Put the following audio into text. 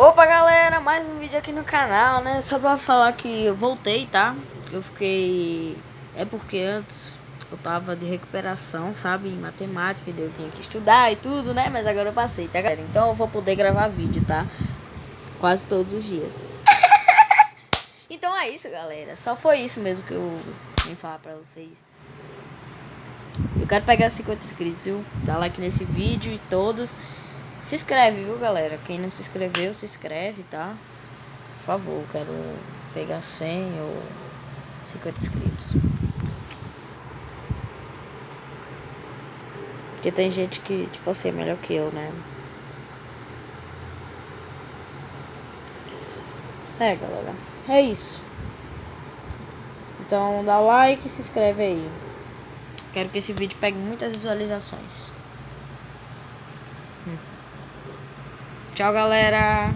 Opa galera, mais um vídeo aqui no canal, né? Só pra falar que eu voltei, tá? Eu fiquei... É porque antes eu tava de recuperação, sabe? Em matemática, eu tinha que estudar e tudo, né? Mas agora eu passei, tá galera? Então eu vou poder gravar vídeo, tá? Quase todos os dias. Então é isso, galera. Só foi isso mesmo que eu vim falar pra vocês. Eu quero pegar 50 inscritos, viu? Dá like nesse vídeo e todos... Se inscreve, viu, galera? Quem não se inscreveu, se inscreve, tá? Por favor, quero pegar 100 ou 50 inscritos. Porque tem gente que, tipo assim, é melhor que eu, né? É, galera. É isso. Então, dá o like e se inscreve aí. Quero que esse vídeo pegue muitas visualizações. Tchau, galera.